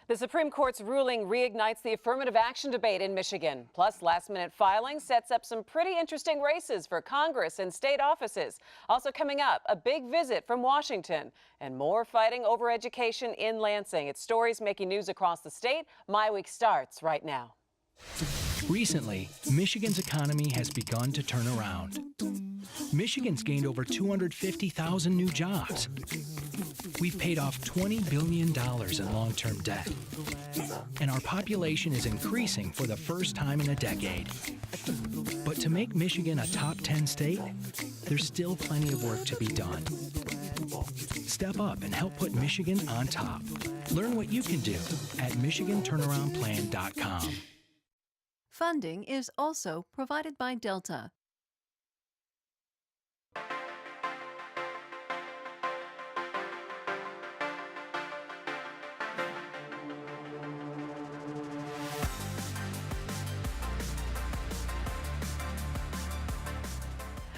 The Supreme Court's ruling reignites the affirmative action debate in Michigan. Plus, last-minute filing sets up some pretty interesting races for Congress and state offices. Also coming up, a big visit from Washington and more fighting over education in Lansing. It's stories making news across the state. MiWeek starts right now. Recently, Michigan's economy has begun to turn around. Michigan's gained over 250,000 new jobs. We've paid off $20 billion in long-term debt. And our population is increasing for the first time in a decade. But to make Michigan a top 10 state, there's still plenty of work to be done. Step up and help put Michigan on top. Learn what you can do at MichiganTurnaroundPlan.com. Funding is also provided by Delta.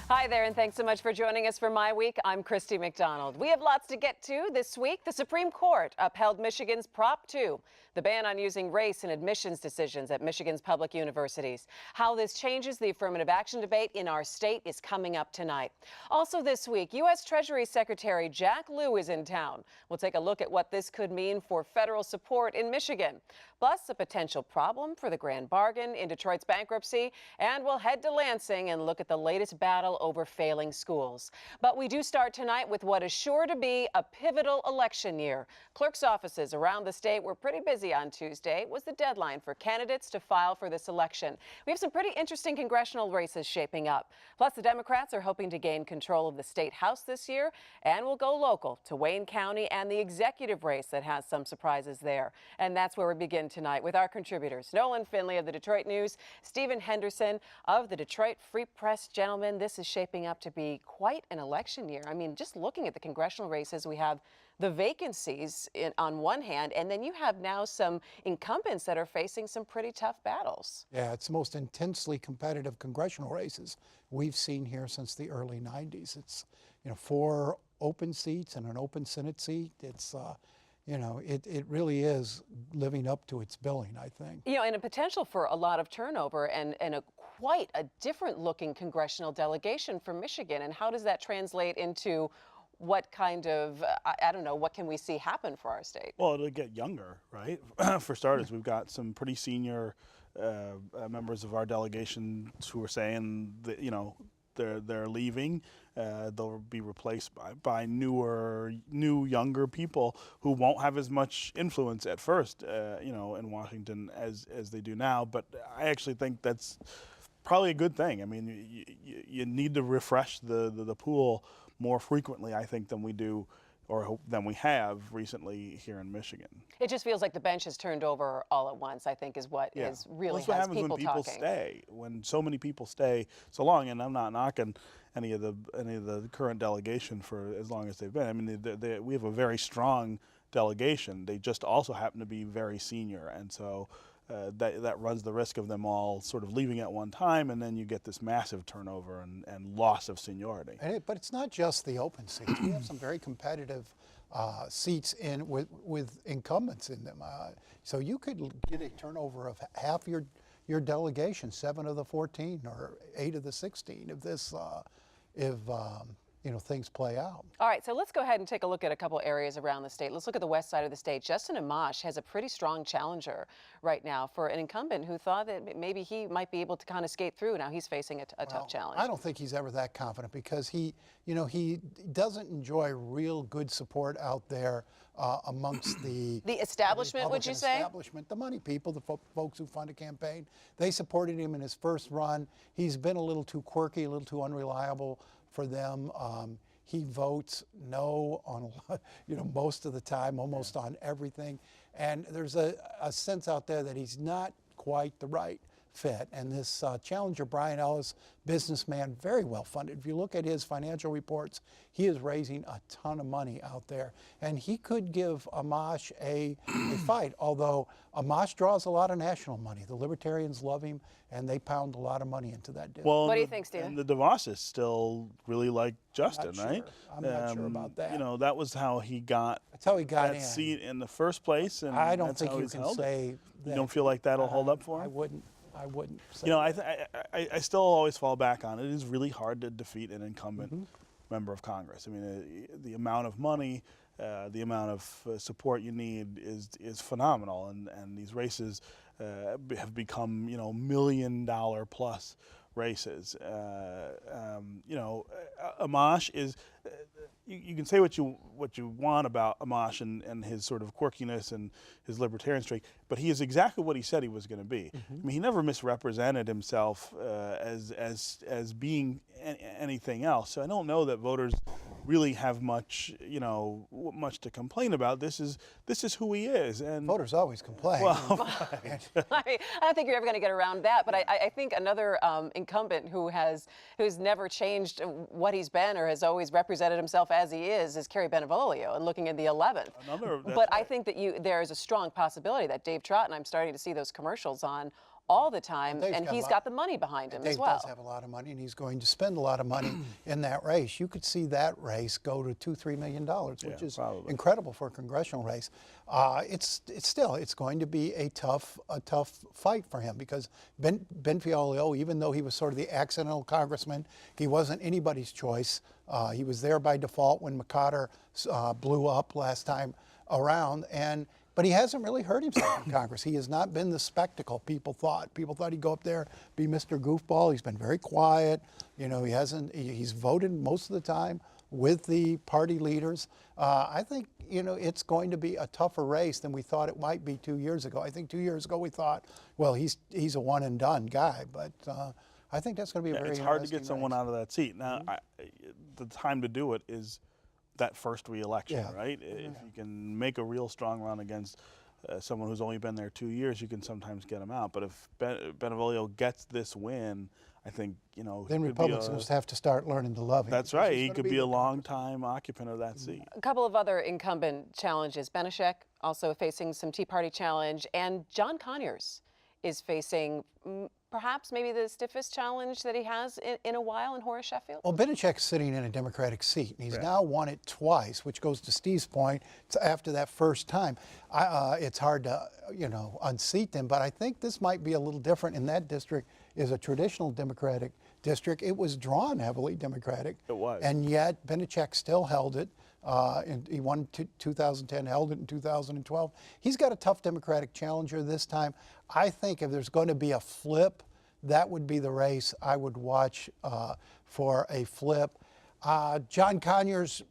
Hi there, and thanks so much for joining us for MiWeek. I'm Christy McDonald. We have lots to get to this week. The Supreme Court upheld Michigan's Prop 2, the ban on using race in admissions decisions at Michigan's public universities. How this changes the affirmative action debate in our state is coming up tonight. Also this week, U.S. Treasury Secretary Jack Lew is in town. We'll take a look at what this could mean for federal support in Michigan. Plus, a potential problem for the grand bargain in Detroit's bankruptcy. And we'll head to Lansing and look at the latest battle over failing schools. But we do start tonight with what is sure to be a pivotal election year. Clerks' offices around the state were pretty busy on Tuesday. It was the deadline for candidates to file for this election. We have some pretty interesting congressional races shaping up. Plus, the Democrats are hoping to gain control of the state house this year. And we'll go local to Wayne County and the executive race that has some surprises there. And that's where we begin tonight with our contributors, Nolan Finley of the Detroit News, Stephen Henderson of the Detroit Free Press. Gentlemen, this is shaping up to be quite an election year. I mean, just looking at the congressional races, we have the vacancies on one hand, and then you have now some incumbents that are facing some pretty tough battles. Yeah, it's the most intensely competitive congressional races we've seen here since the early 90s. It's, 4 open seats and an open Senate seat. It's, it really is living up to its billing, I think. And a potential for a lot of turnover and quite a different looking congressional delegation for Michigan. And how does that translate into what kind of, what can we see happen for our state? Well, it'll get younger, right? For starters, we've got some pretty senior members of our delegation who are saying that, they're leaving. They'll be replaced by new, younger people who won't have as much influence at first, in Washington as they do now. But I actually think that's probably a good thing. I mean, you need to refresh the pool more frequently, I think, than we do or than we have recently here in Michigan. It just feels like the bench has turned over all at once, I think, is what is really what has happens people when people talking. Stay, when so many people stay so long, and I'm not knocking any of the current delegation for as long as they've been. I mean, we have a very strong delegation. They just also happen to be very senior, and so that runs the risk of them all sort of leaving at one time, and then you get this massive turnover and loss of seniority. But it's not just the open seats. We have some very competitive seats with incumbents in them. So you could get a turnover of half your delegation, 7 of the 14 or 8 of the 16, if things play out. All right, so let's go ahead and take a look at a couple areas around the state. Let's look at the west side of the state. Justin Amash has a pretty strong challenger right now for an incumbent who thought that maybe he might be able to kind of skate through. Now he's facing a tough challenge. I don't think he's ever that confident because he doesn't enjoy real good support out there amongst the establishment, would you say? Establishment, the money people, the folks who fund a campaign. They supported him in his first run. He's been a little too quirky, a little too unreliable for them. He votes no on most of the time, almost on everything. And there's a sense out there that he's not quite the right fit. And this challenger, Brian Ellis, businessman, very well funded. If you look at his financial reports, he is raising a ton of money out there. And he could give Amash a fight, although Amash draws a lot of national money. The Libertarians love him, and they pound a lot of money into that district. Well, What do you think, Stephen? And the DeVosses still really like Justin, Not right? sure. I'm not sure about that. You know, that was how he got That's how he got that in. seat in the first place, and I don't that's think how you he's can held it. say that. You don't feel like that'll hold up for him? I wouldn't say You know, that. I still always fall back on it. It is really hard to defeat an incumbent Mm-hmm. member of Congress. I mean, the amount of money, the amount of support you need is phenomenal, and these races have become, you know, $1 million plus races. You know, Amash is. You can say what you want about Amash and his sort of quirkiness and his libertarian streak, but he is exactly what he said he was going to be. I mean, he never misrepresented himself as being anything else. So I don't know that voters really have much, you know, much to complain about. This is who he is, and Voters always complain. well, I mean, I don't think you're ever going to get around that. But I think another incumbent who's never changed what he's been or has always represented himself as he is Kerry Benevolio, and looking at the 11th. But I think that there is a strong possibility that Dave Trott, and I'm starting to see those commercials on all the time, Dave's and got a he's lot- got the money behind him Dave as well. does have a lot of money, and he's going to spend a lot of money in that race. You could see that race go to $2-3 million, which is probably. incredible for a congressional race. It's going to be a tough fight for him, because Ben Fiolio, even though he was sort of the accidental congressman, he wasn't anybody's choice. He was there by default when McCotter blew up last time around, but he hasn't really hurt himself in Congress. He has not been the spectacle people thought. People thought he'd go up there, be Mr. Goofball. He's been very quiet. You know, he's voted most of the time with the party leaders. I think, you know, it's going to be a tougher race than we thought it might be 2 years ago. I think 2 years ago we thought, well, he's a one and done guy, but I think that's going to be a very it's hard to get interesting someone race. out of that seat. Now, the time to do it is that first re-election, Yeah. right? If you can make a real strong run against someone who's only been there 2 years, you can sometimes get him out. But if Benevolio gets this win, I think, you know, Then he could be Republicans have to start learning to love him. That's because right. he's He gonna could be the a long-time occupant of that seat. A couple of other incumbent challenges. Benishek also facing some Tea Party challenge, and John Conyers is facing perhaps maybe the stiffest challenge that he has in a while in Horace Sheffield. Well, Benishek's sitting in a Democratic seat, and he's now won it twice, which goes to Steve's point. It's after that first time, it's hard to, you know, unseat them. But I think this might be a little different. In that district is a traditional Democratic district. It was drawn heavily Democratic. It was. And yet Benishek still held it. And he won 2010, held it in 2012. He's got a tough Democratic challenger this time. I think if there's going to be a flip, that would be the race I would watch for a flip. John Conyers,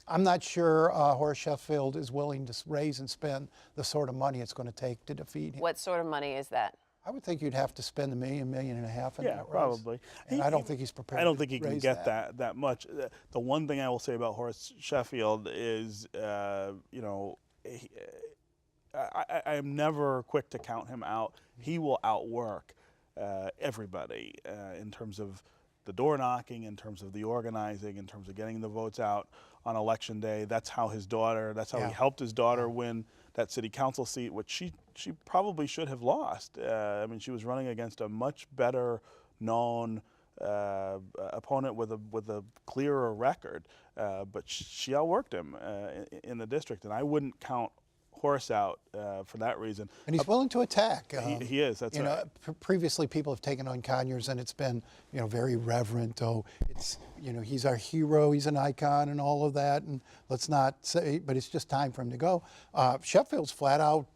I'm not sure Horace Sheffield is willing to raise and spend the sort of money it's going to take to defeat him. What sort of money is that? I would think you'd have to spend $1 million, $1.5 million in Yeah, that race. probably. And I don't think he's prepared. I don't to think he can raise get that much. The one thing I will say about Horace Sheffield is, you know, I am never quick to count him out. He will outwork everybody in terms of the door knocking, in terms of the organizing, in terms of getting the votes out on election day. That's how his daughter, that's how he helped his daughter win that city council seat, which she probably should have lost. I mean, she was running against a much better known opponent with a clearer record, but she outworked him in the district, and I wouldn't count Horace out for that reason. And he's willing to attack. He is. That's right. Previously, people have taken on Conyers, and it's been, you know, very reverent. Oh, it's, you know, he's our hero, he's an icon, and all of that. And let's not say, but it's just time for him to go. Sheffield's flat out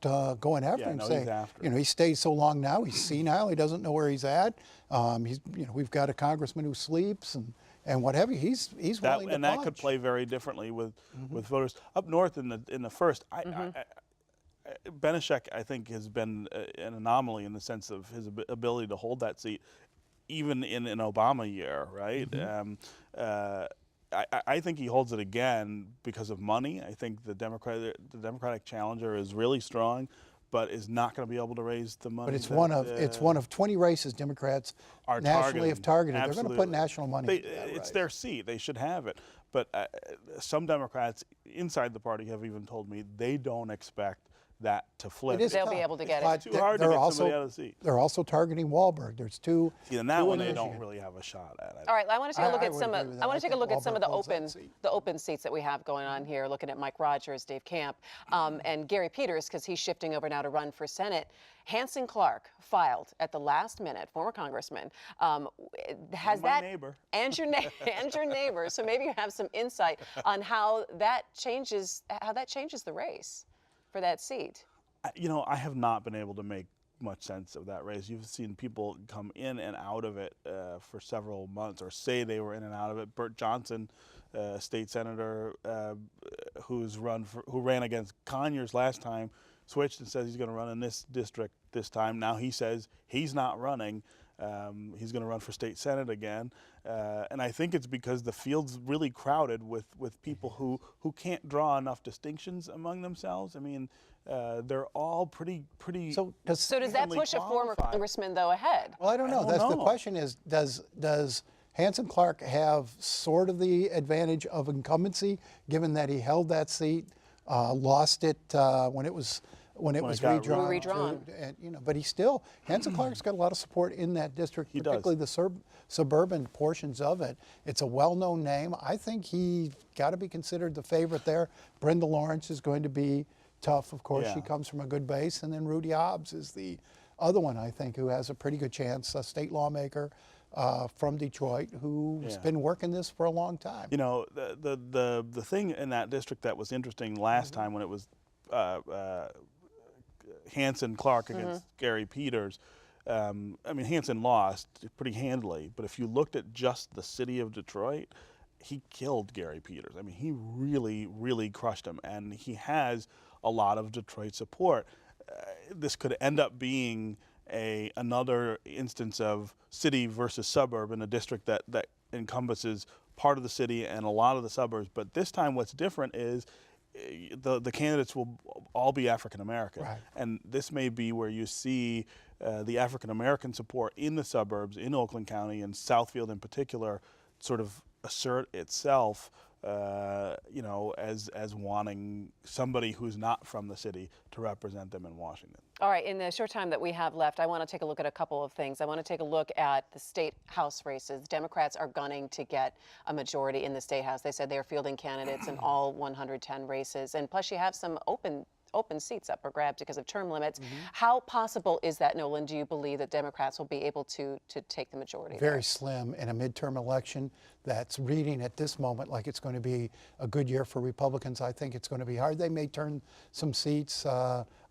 going after him, no, saying, he's after you know, he stays so long now, he's senile, he doesn't know where he's at. He's, you know, we've got a congressman who sleeps and what have you. He's willing to and punch. that could play very differently with voters up north in the first. Benishek, I think, has been an anomaly in the sense of his ability to hold that seat, even in an Obama year, right? I think he holds it again because of money. I think the Democratic challenger is really strong, but is not going to be able to raise the money. But it's that, one of 20 races Democrats are nationally have targeted. They're going to put Absolutely. national money into that It's race. their seat. They should have it. But some Democrats inside the party have even told me they don't expect that to flip. It is They'll tough. be able to get it. But It's too hard to they're get somebody out of the seat. They're also targeting Wahlberg. There's two. And that two one in they don't Michigan. really have a shot at. All right, I want to take a look I at would some. agree with that. I want I to take a think look at some of the Wahlberg holds that open seats that we have going on here. Looking at Mike Rogers, Dave Camp, and Gary Peters, because he's shifting over now to run for Senate. Hanson Clark filed at the last minute, former congressman. Has My that neighbor. and your and your neighbor? So maybe you have some insight on how that changes the race for that seat. I have not been able to make much sense of that race. You've seen people come in and out of it for several months, or say they were in and out of it. Burt Johnson, state senator, who ran against Conyers last time, switched and says he's going to run in this district this time. Now he says he's not running. He's going to run for state senate again, and I think it's because the field's really crowded with people who can't draw enough distinctions among themselves. I mean, they're all pretty. So does that evenly push a former qualified. congressman though ahead? Well, I don't know. I don't The know. question is, does Hanson Clark have sort of the advantage of incumbency, given that he held that seat, lost it when it was got redrawn? But he still, Hanson Clark's got a lot of support in that district, He does. particularly the suburban portions of it. It's a well-known name. I think he's got to be considered the favorite there. Brenda Lawrence is going to be tough, of course. Yeah. She comes from a good base, and then Rudy Hobbs is the other one, I think, who has a pretty good chance, a state lawmaker from Detroit who's been working this for a long time. The thing in that district that was interesting last time when it was Hanson Clark against Gary Peters, Hanson lost pretty handily, but if you looked at just the city of Detroit, he killed Gary Peters. I mean, he really, really crushed him, and he has a lot of Detroit support. This could end up being another instance of city versus suburb in a district that encompasses part of the city and a lot of the suburbs. But this time what's different is the candidates will all be African American. Right. And this may be where you see the African American support in the suburbs, in Oakland County and Southfield in particular, sort of assert itself as wanting somebody who's not from the city to represent them in Washington. All right, in the short time that we have left, I want to take a look at a couple of things. I want to take a look at the state house races. Democrats are gunning to get a majority in the state house. They said they're fielding candidates in all 110 races. And plus you have some open seats up for grabs because of term limits. How possible is that, Nolan? Do you believe that Democrats will be able to take the majority? Very slim in a midterm election that's reading at this moment like it's going to be a good year for Republicans. I think it's going to be hard. They may turn some seats.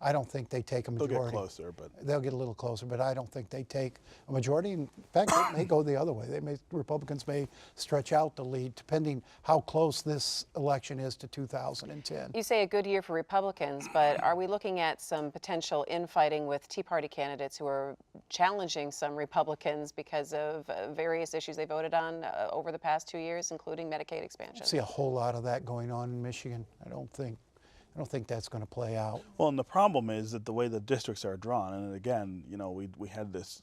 I don't think they take a majority. They'll get closer, but they'll get a little closer, but I don't think they take a majority. In fact, it may go the other way. Republicans may stretch out the lead, depending how close this election is to 2010. You say a good year for Republicans, but are we looking at some potential infighting with Tea Party candidates who are challenging some Republicans because of various issues they voted on over the past 2 years, including Medicaid expansion? I see a whole lot of that going on in Michigan. I don't think that's going to play out. Well, and the problem is that the way the districts are drawn, and again, we had this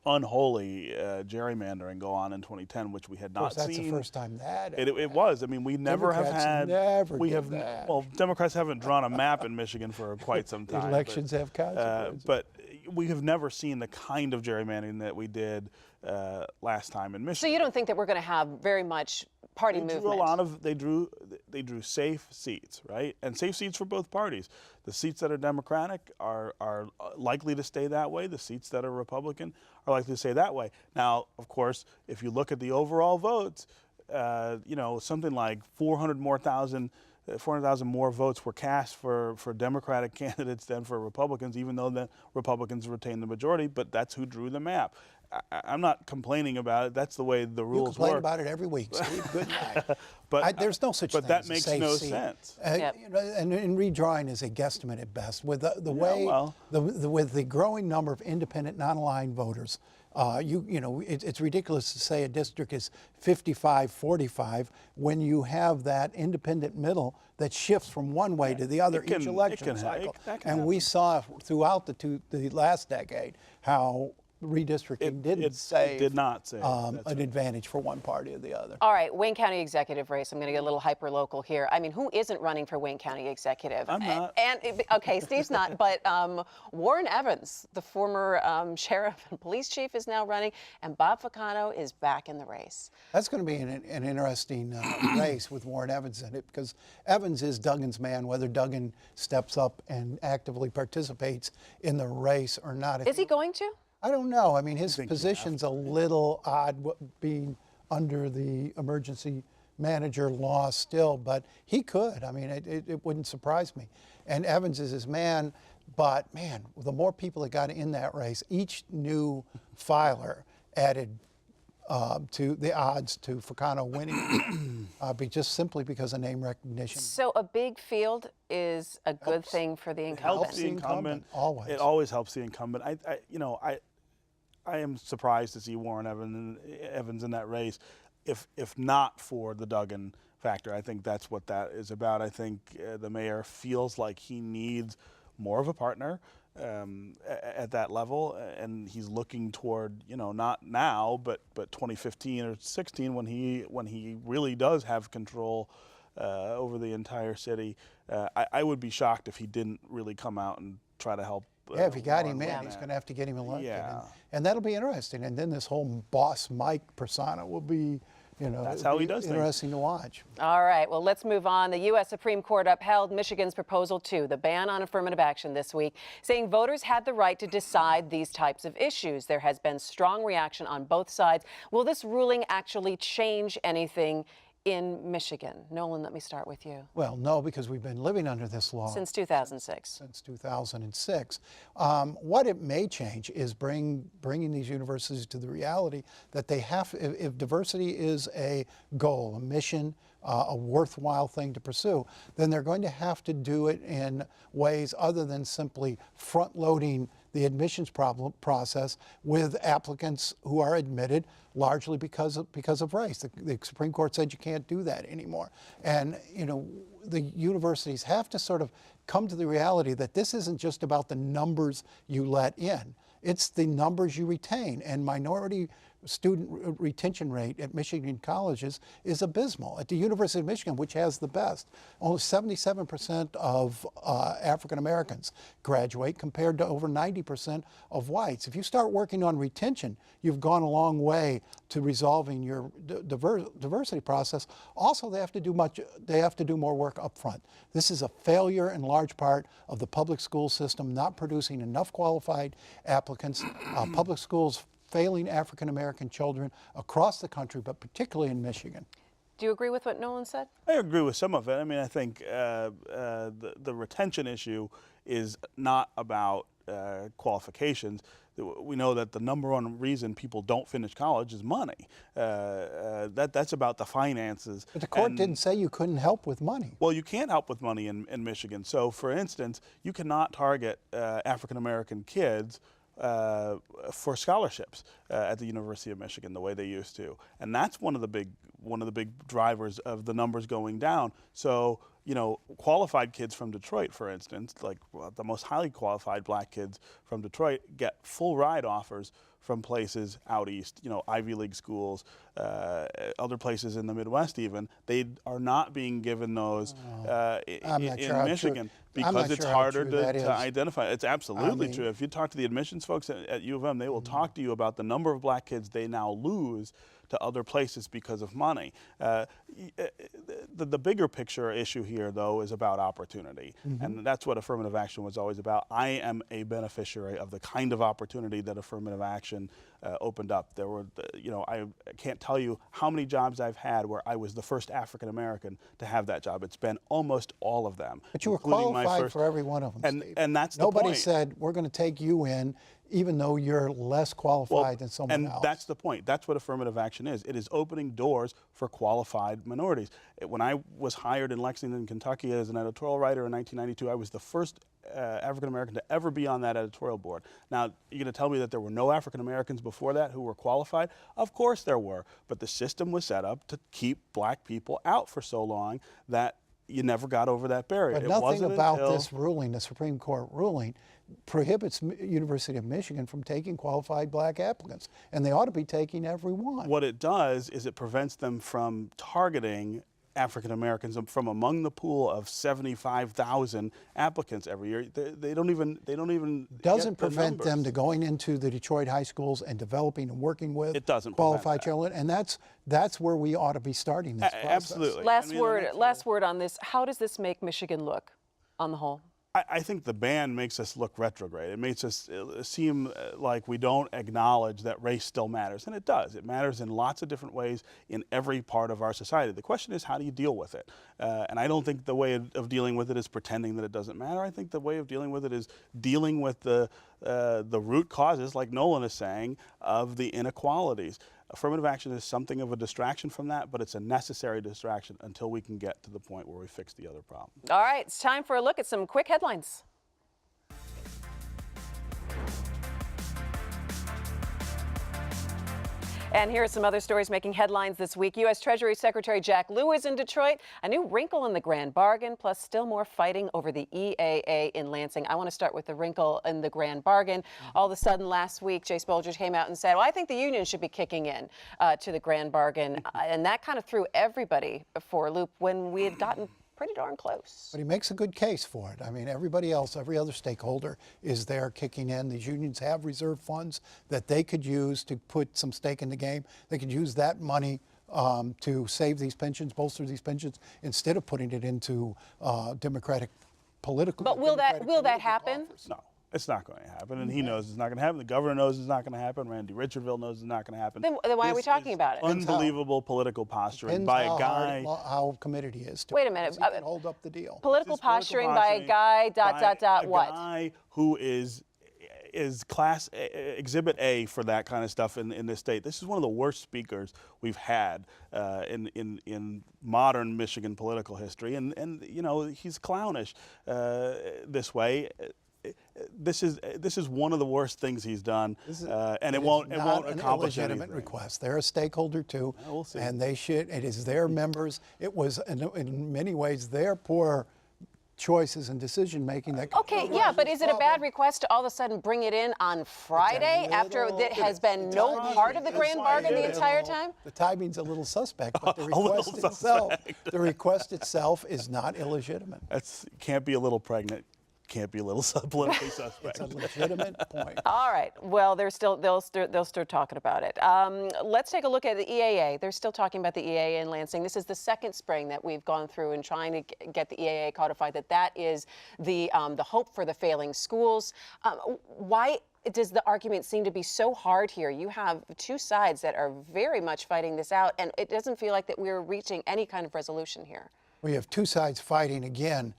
unholy gerrymandering go on in 2010, which we had not seen. That's the first time that it was. I mean, we never Democrats have had. never we did have that. Well, Democrats haven't drawn a map in Michigan for quite some time. Elections have consequences. But we have never seen the kind of gerrymandering that we did last time in Michigan. So you don't think that we're going to have very much party movement? They drew safe seats, right? And safe seats for both parties. The seats that are Democratic are likely to stay that way. The seats that are Republican are likely to stay that way. Now, of course, if you look at the overall votes, something like 400,000 more votes were cast for Democratic candidates than for Republicans, even though the Republicans retained the majority, but that's who drew the map. I'm not complaining about it. That's the way the rules complain work. about it every week, Steve. Good night. But there's no such thing that as makes a safe no seat. sense. Yep. And redrawing is a guesstimate at best. With with the growing number of independent, non-aligned voters You know, it's ridiculous to say a district is 55-45 when you have that independent middle that shifts from one way to the other each election cycle. And we saw throughout the last decade how redistricting did not save an advantage for one party or the other. All right, Wayne County executive race. I'm going to get a little hyper-local here. I mean, who isn't running for Wayne County executive? I'm not. Okay, Steve's not, but Warren Evans, the former sheriff and police chief, is now running, and Bob Ficano is back in the race. That's going to be an interesting race with Warren Evans in it, because Evans is Duggan's man, whether Duggan steps up and actively participates in the race or not. Is he going to? I don't know. I mean, his position's a little odd being under the emergency manager law still, but he could. I mean, it wouldn't surprise me. And Evans is his man, but man, the more people that got in that race, each new filer added to the odds to Ficano winning, just simply because of name recognition. So a big field is a good thing for the incumbent. Helps the incumbent. Always. It always helps the incumbent. I am surprised to see Warren Evans in that race, if not for the Duggan factor. I think that's what that is about. I think the mayor feels like he needs more of a partner at that level, and he's looking toward, not now, but 2015 or 16 when he really does have control over the entire city. I would be shocked if he didn't really come out and try to help. Yeah, if he got him in, he's going to have to get him elected. Yeah. And that'll be interesting. And then this whole boss Mike persona will be, that's how he does interesting to watch. All right, well, let's move on. The U.S. Supreme Court upheld Michigan's proposal 2, the ban on affirmative action this week, saying voters had the right to decide these types of issues. There has been strong reaction on both sides. Will this ruling actually change anything in Michigan? Nolan, let me start with you. Well, no, because we've been living under this law since 2006. Since 2006. What it may change is bringing these universities to the reality that they have, if diversity is a goal, a mission, a worthwhile thing to pursue, then they're going to have to do it in ways other than simply front-loading the admissions process with applicants who are admitted largely because of race. The Supreme Court said you can't do that anymore. And, the universities have to sort of come to the reality that this isn't just about the numbers you let in. It's the numbers you retain. And minority student retention rate at Michigan colleges is abysmal. At the University of Michigan, which has the best, only 77% of African Americans graduate compared to over 90% of whites. If you start working on retention, you've gone a long way to resolving your diversity process. Also, they have to do more work up front. This is a failure in large part of the public school system not producing enough qualified applicants. Public schools failing African American children across the country, but particularly in Michigan. Do you agree with what Nolan said? I agree with some of it. I mean, I think the retention issue is not about qualifications. We know that the number one reason people don't finish college is money. That's about the finances. But the court didn't say you couldn't help with money. Well, you can't help with money in Michigan. So, for instance, you cannot target African American kids for scholarships at the University of Michigan the way they used to, and that's one of the big drivers of the numbers going down. So, qualified kids from Detroit, for instance, like the most highly qualified black kids from Detroit, get full ride offers from places out east, Ivy League schools, other places in the Midwest even. They are not being given those in Michigan because it's harder to identify. It's absolutely true. If you talk to the admissions folks at U of M, they will talk to you about the number of black kids they now lose to other places because of money. The bigger picture issue here, though, is about opportunity. And that's what affirmative action was always about. I am a beneficiary of the kind of opportunity that affirmative action opened up. There were, I can't tell you how many jobs I've had where I was the first African American to have that job. It's been almost all of them. But you were qualified for every one of them, and that's the point. Nobody said, we're going to take you in even though you're less qualified than someone else. And that's the point. That's what affirmative action is. It is opening doors for qualified minorities. When I was hired in Lexington, Kentucky as an editorial writer in 1992, I was the first African American to ever be on that editorial board. Now, you're going to tell me that there were no African Americans before that who were qualified? Of course there were, but the system was set up to keep black people out for so long that you never got over that barrier. But It nothing wasn't about until this ruling, the Supreme Court ruling, prohibits University of Michigan from taking qualified black applicants, and they ought to be taking every one. What it does is it prevents them from targeting African Americans from among the pool of 75,000 applicants every year. They don't even Doesn't get the prevent them numbers. to going into the Detroit high schools and developing and working with It doesn't prevent qualified that. children, and that's where we ought to be starting this process. Absolutely. Last I mean, word. that's- Last word on this. How does this make Michigan look, on the whole? I think the ban makes us look retrograde. It makes us seem like we don't acknowledge that race still matters, and it does. It matters in lots of different ways in every part of our society. The question is, how do you deal with it? And I don't think the way of dealing with it is pretending that it doesn't matter. I think the way of dealing with it is dealing with the root causes, like Nolan is saying, of the inequalities. Affirmative action is something of a distraction from that, but it's a necessary distraction until we can get to the point where we fix the other problem. All right, it's time for a look at some quick headlines. And here are some other stories making headlines this week. U.S. Treasury Secretary Jack Lew is in Detroit. A new wrinkle in the grand bargain, plus still more fighting over the EAA in Lansing. I want to start with the wrinkle in the grand bargain. All of a sudden last week, Jay Spolger came out and said, well, I think the union should be kicking in to the grand bargain. And that kind of threw everybody for a loop when we had gotten pretty darn close. But he makes a good case for it. I mean, everybody else, every other stakeholder is there kicking in. These unions have reserve funds that they could use to put some stake in the game. They could use that money to save these pensions, bolster these pensions, instead of putting it into Democratic political. But will that happen? coffers. No, it's not going to happen, and he knows it's not going to happen. The governor knows it's not going to happen. Randy Richardville knows it's not going to happen. Then why are we This talking is about it? Unbelievable political posturing Depends by how a guy. how committed he is to Wait a it, minute, 'cause he can hold up the deal. Political This is political posturing by a guy, by what? A guy who is class exhibit A for that kind of stuff in this state. This is one of the worst speakers we've had in modern Michigan political history, and you know, he's clownish this way. This is one of the worst things he's done, and it won't accomplish an illegitimate anything. request. They're a stakeholder too, we'll see. and they should. It is their members. It was in many ways their poor choices and decision making that. Okay, yeah, but is it a bad request to all of a sudden bring it in on Friday after it has been no part of the grand bargain the entire time? The timing's a little suspect, but the A little request itself is not illegitimate. That's can't be a little pregnant. Can't be a little politically suspect. It's a legitimate point. All right. Well, they'll still talking about it. Let's take a look at the EAA. They're still talking about the EAA in Lansing. This is the second spring that we've gone through in trying to get the EAA codified. That is the hope for the failing schools. Why does the argument seem to be so hard here? You have two sides that are very much fighting this out, and it doesn't feel like that we're reaching any kind of resolution here. We have two sides fighting again.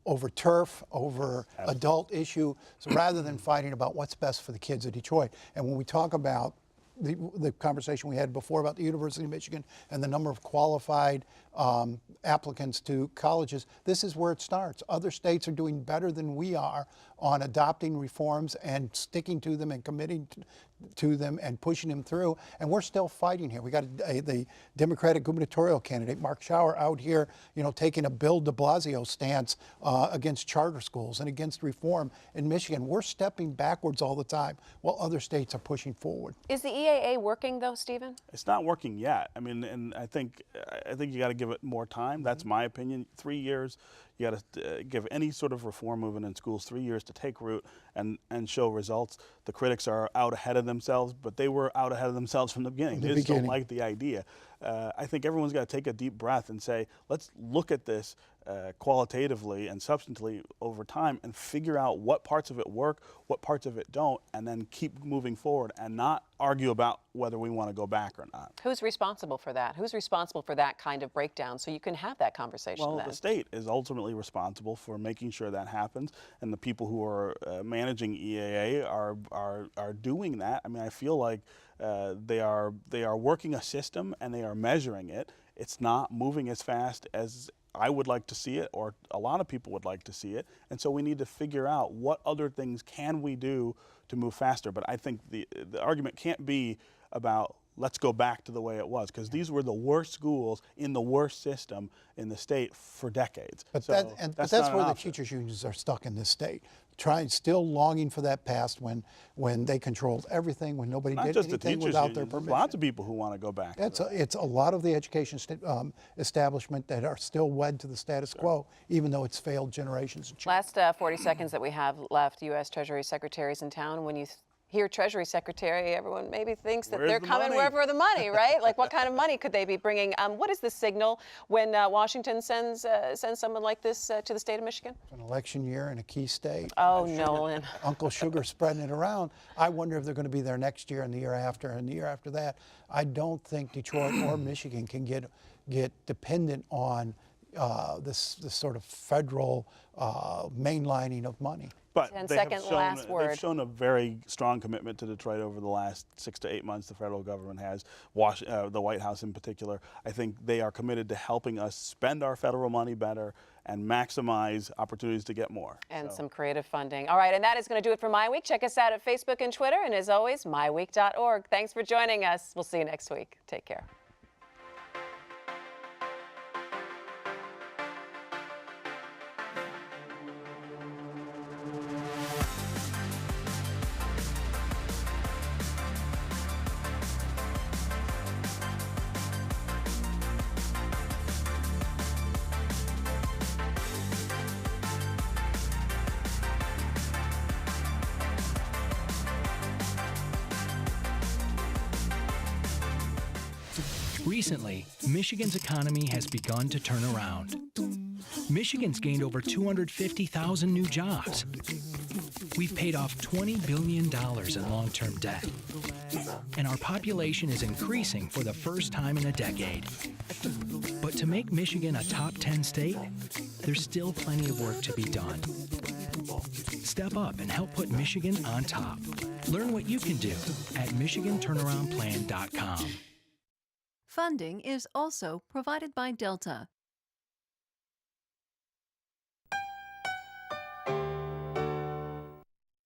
Over turf, over adult issue, so rather than fighting about what's best for the kids of Detroit. And when we talk about the conversation we had before about the University of Michigan and the number of qualified applicants to colleges, this is where it starts. Other states are doing better than we are on adopting reforms and sticking to them and committing to them and pushing them through, and we're still fighting here. We got the Democratic gubernatorial candidate, Mark Schauer, out here, you know, taking a Bill de Blasio stance against charter schools and against reform in Michigan. We're stepping backwards all the time while other states are pushing forward. Is the EAA working though, Stephen? It's not working yet. I mean, and I think you got to give it more time. That's my opinion. 3 years. You got to give any sort of reform movement in schools 3 years to take root and show results. The critics are out ahead of themselves, but they were out ahead of themselves from the beginning. They just don't like the idea. I think everyone's got to take a deep breath and say, let's look at this qualitatively and substantively over time and figure out what parts of it work, what parts of it don't, and then keep moving forward and not argue about whether we want to go back or not. Who's responsible for that? Who's responsible for that kind of breakdown so you can have that conversation Well, then? the state is ultimately responsible for making sure that happens, and the people who are managing EAA are doing that. I mean, I feel like they are working a system and they are measuring it. It's not moving as fast as I would like to see it, or a lot of people would like to see it. And so we need to figure out what other things can we do to move faster. But I think the argument can't be about let's go back to the way it was, because these were the worst schools in the worst system in the state for decades. But, So that's not an where the option. teachers' unions are stuck in this state, still longing for that past when they controlled everything, when nobody Not did just the anything teachers without unions, their there's permission. lots of people who want to go back. It's a lot of the education establishment that are still wed to the status quo, even though it's failed generations of children. Last 40 seconds that we have left, U.S. Treasury Secretary's in town. When you hear Treasury Secretary, everyone maybe thinks that Where's they're the coming money? wherever the money, right? Like, what kind of money could they be bringing? What is the signal when Washington sends someone like this to the state of Michigan? An election year in a key state. Oh, Nolan. Uncle Sugar spreading it around. I wonder if they're going to be there next year and the year after and the year after that. I don't think Detroit or Michigan can get dependent on this sort of federal mainlining of money. But 10 they have second shown, last word. they've shown a very strong commitment to Detroit over the last 6 to 8 months. The federal government has, the White House in particular. I think they are committed to helping us spend our federal money better and maximize opportunities to get more. And some creative funding. All right, and that is going to do it for MiWeek. Check us out at Facebook and Twitter, and as always, MiWeek.org. Thanks for joining us. We'll see you next week. Take care. Recently, Michigan's economy has begun to turn around. Michigan's gained over 250,000 new jobs. We've paid off $20 billion in long-term debt. And our population is increasing for the first time in a decade. But to make Michigan a top 10 state, there's still plenty of work to be done. Step up and help put Michigan on top. Learn what you can do at MichiganTurnaroundPlan.com. Funding is also provided by Delta.